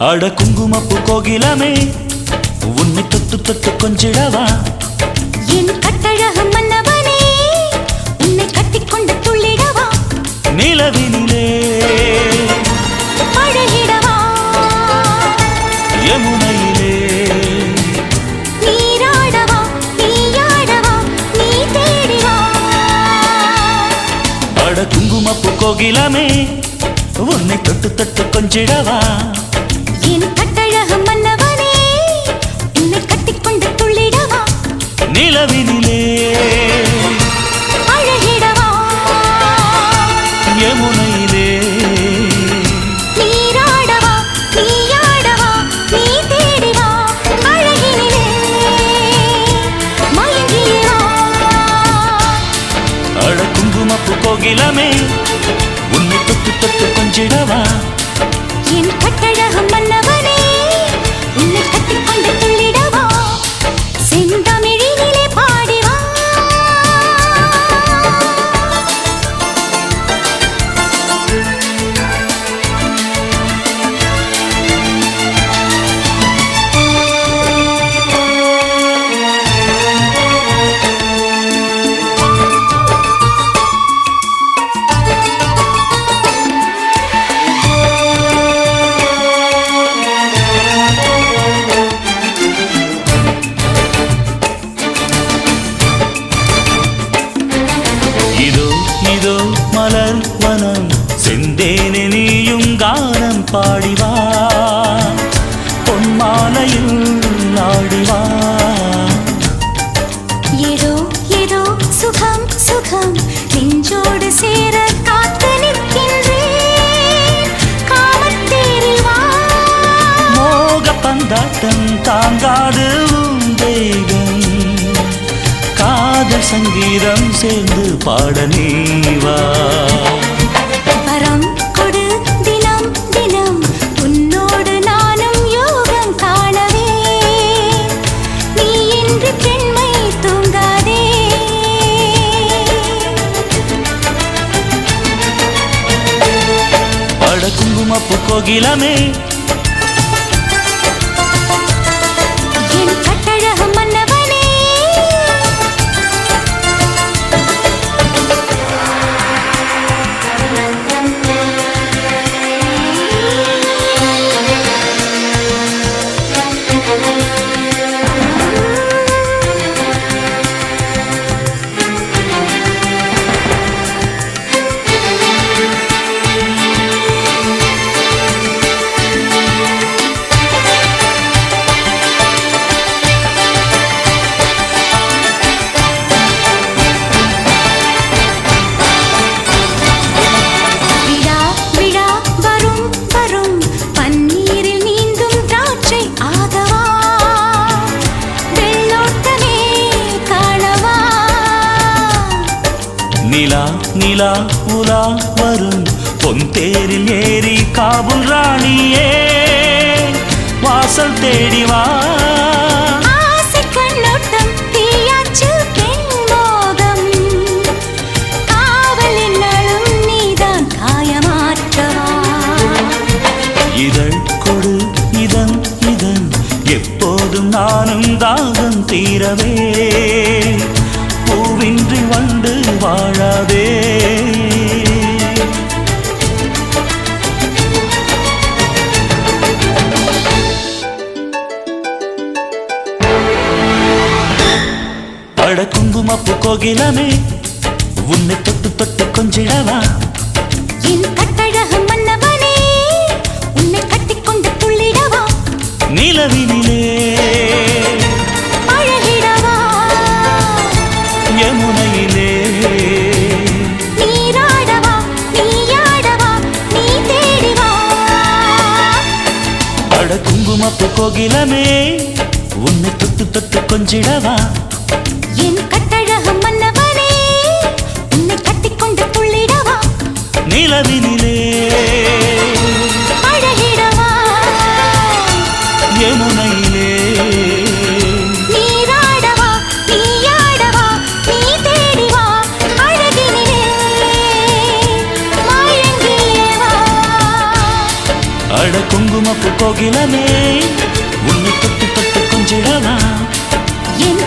அட குங்குமப்பு கோகிலமே உன்னை தொட்டு தொட்டு கொஞ்சிடவா என் கட்டழகு மன்னவனே உன்னை கட்டிக்கொண்டு துள்ளிடவா நிலவினிலே பழகிடவா யமுனையிலே நீராடவா நீயாடவா நீ தேடிவா அட குங்குமப்பு கோகிலமே உன்னை தொட்டு தொட்டு கொஞ்சிடவா என் கட்டழகு மன்னவனே உன்னை கட்டிக்கொண்டு துள்ளிடவா நிலவினிலே பழகிடவா யமுனையிலே நீராடவா நீயாடவா நீ தேடிவா அழகினிலே மயங்கிவா அட குங்குமப்பு கோகிலமே உன்னை தொட்டு தொட்டு கொஞ்சிடவா என் கட்டழகு மன்னவனே உன்னை கட்டிக்கொண்டு துள்ளிடவா செந்தமிழினிலே பாடிவா இதோ இதோ மலர் வனம் செந்தேனே நீயும் கானம் பாடிவா பொன்மாலையில் ஆடிவா ஏதோ ஏதோ சுகம் சுகம் நெஞ்சோடு சேர காத்து நிற்கின்றேன் காமத்தேரில் வா மோக பந்தாட்டம் தாங்காது உன் தேகம் காதல் சங்கீதம் சேர்ந்து பாட நீவா வரம் கொடு தினம் தினம் உன்னோடு நானும் யோகம் காணவே நீ இன்று பெண்மை தூங்காதே அட குங்குமப்பு கோகிலமே என் கட்டழகு மன்னவனே விழா விழா வரும் வரும் பன்னீரில் நீந்தும் திராட்சை ஆகவா வெள்ளோட்டமே காணவா நிலா நிலா உலா வரும் பொன் தேரில் ஏறி காபுல் ராணியே வாசல் தேடிவா ஆசை கண்ணோட்டம் தீயாச்சு பெண் மோகம் காவல் என்னாலும் நீதான் காயமாற்றவா இதழ் கொடு இதன் இதன் எப்போதும் நானும் தாகம் தீரவே பூவின்றி வண்டு வாழாதே அட குங்குமப்பு கோகிலமே உன்னை தொட்டு தொட்டு கொஞ்சிடவா என் கட்டழகு மன்னவனே உன்னை கட்டிக்கொண்டு துள்ளிடவா நிலவினிலே பழகிடவா யமுனையிலே நீராடவா நீயாடவா நீ தேடிவா அட குங்குமப்பு கோகிலமே உன்னை தொட்டு தொட்டு கொஞ்சிடவா என் கட்டழகு மன்னவனே உன்னை கட்டிக்கொண்டு துள்ளிடவா நிலவினிலே பழகிடவா யமுனையிலே நீராடவா நீயாடவா நீ தேடிவா அழகினிலே மயங்கியே வா அட குங்குமப்பு குங்குமப்பு கோகிலமே உன்னை தொட்டு தொட்டு கொஞ்சிடவா என்